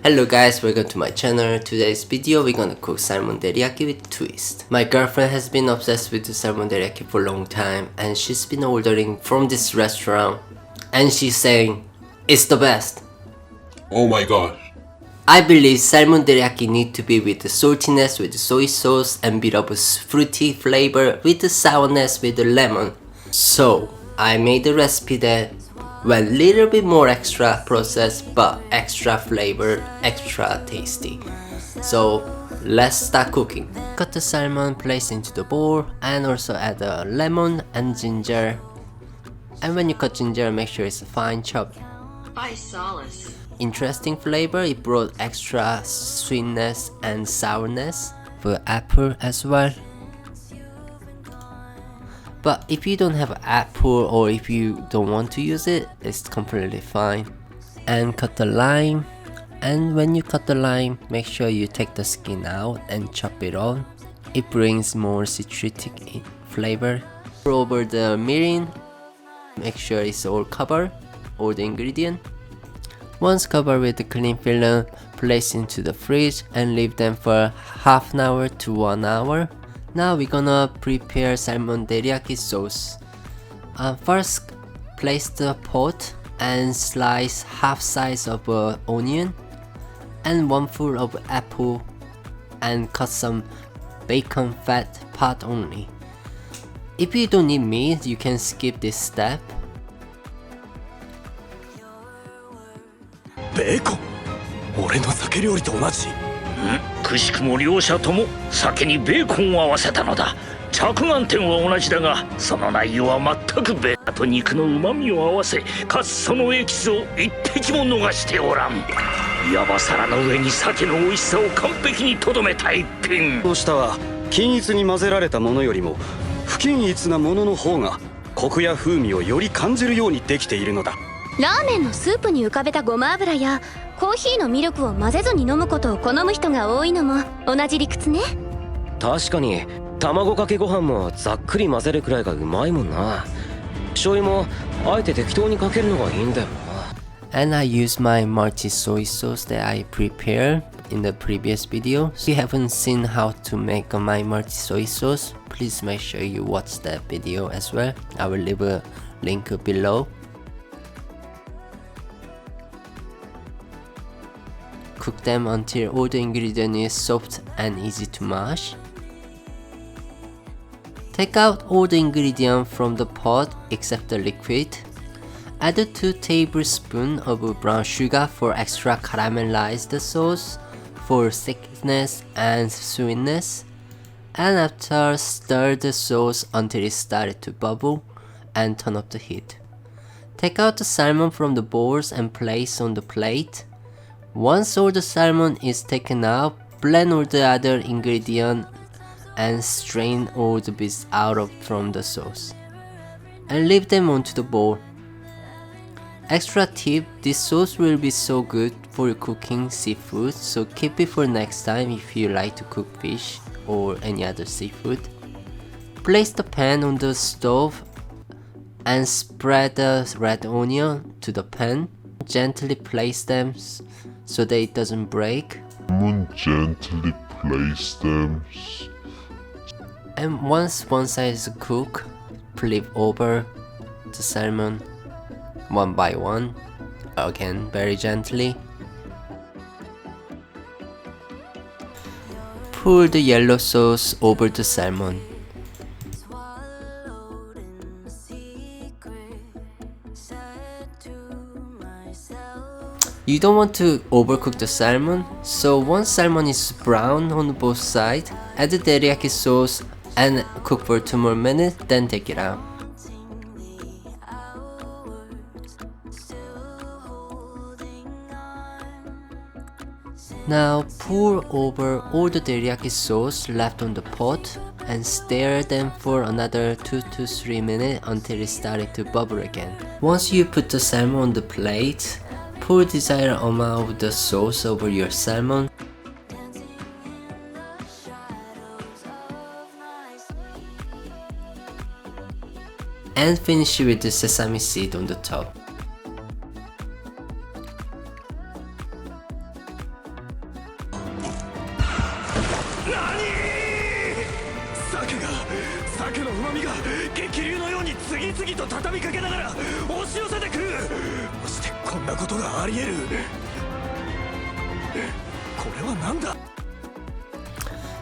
Hello guys, welcome to my channel. Today's video we're gonna cook salmon teriyaki with twist. My girlfriend has been obsessed with the salmon teriyaki for a long time and she's been ordering from this restaurant and she's saying it's the best. Oh my gosh. I believe salmon teriyaki need to be with the saltiness with the soy sauce and bit of a fruity flavor with the sourness with the lemon. So I made a recipe that went a little bit more extra processed but extra flavor, extra tasty. So let's start cooking. Cut the salmon, place into the bowl and also add a lemon and ginger. And when you cut ginger, make sure it's fine chopped. Physalis. Interesting flavor, it brought extra sweetness and sourness for apple as well. But if you don't have apple or if you don't want to use it, it's completely fine. And cut the lime. And when you cut the lime, make sure you take the skin out and chop it on. It brings more citric flavor. Pour over the mirin. Make sure it's all covered, all the ingredient. Once covered with the cling film, place into the fridge and leave them for half an hour to 1 hour. Now we're gonna prepare salmon teriyaki sauce. First, place the pot and slice half size of onion and one full of apple and cut some bacon fat part only. If you don't need meat, you can skip this step. Bacon? 俺の酒料理と同じ。くしくも両者とも酒にベーコンを合わせたのだ。着眼点は同じだが、その内容は全く別だと肉の旨味を合わせ、かつそのエキスを一滴も逃しておらん。ヤバ皿の上に鮭の美味しさを完璧にとどめた一品。そうしたは均一に混ぜられたものよりも不均一なものの方がコクや風味をより感じるようにできているのだ。ラーメンのスープに浮かべたごま油やコーヒーのミルクを混ぜずに飲むことを好む人が多いのも同じ理屈ね。確かに卵かけご飯もざっくり混ぜるくらいがうまいもんな。醤油もあえて適当にかけるのがいいんだよな。And I use my multi soy sauce that I prepared in the previous video. If you haven't seen how to make my multi soy sauce, please make sure you watch that video as well. I will leave a link below. Cook them until all the ingredient is soft and easy to mash. Take out all the ingredient from the pot except the liquid. Add 2 tablespoons of brown sugar for extra caramelized sauce, for thickness and sweetness. And after, stir the sauce until it started to bubble and turn up the heat. Take out the salmon from the bowls and place on the plate. Once all the salmon is taken out, blend all the other ingredients and strain all the bits out from the sauce. And leave them onto the bowl. Extra tip, this sauce will be so good for cooking seafood, so keep it for next time if you like to cook fish or any other seafood. Place the pan on the stove and spread the red onion to the pan. Gently place them so that it doesn't break. Gently place them. And once one side is cooked, flip over the salmon one by one, again very gently. Pour the yellow sauce over the salmon. You don't want to overcook the salmon, so once salmon is brown on both sides, add the teriyaki sauce and cook for 2 more minutes, then take it out. Now pour over all the teriyaki sauce left on the pot and stir them for another 2 to 3 minutes until it started to bubble again. Once you put the salmon on the plate, pour desired amount of the sauce over your salmon. And finish with the sesame seed on the top. 鮭の旨味が激流のように次々と畳みかけながら押し寄せてくる。どうしてこんなことがあり得る。これは何だ。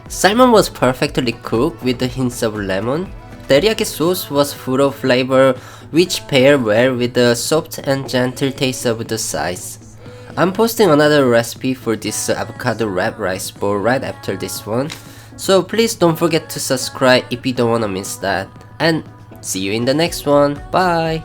Salmon was perfectly cooked with the hints of lemon. Teriyaki sauce was full of flavor, which paired well with the soft and gentle taste of the sides. I'm posting another recipe for this avocado wrap rice bowl right after this one, so please don't forget to subscribe if you don't wanna miss that. And see you in the next one. Bye!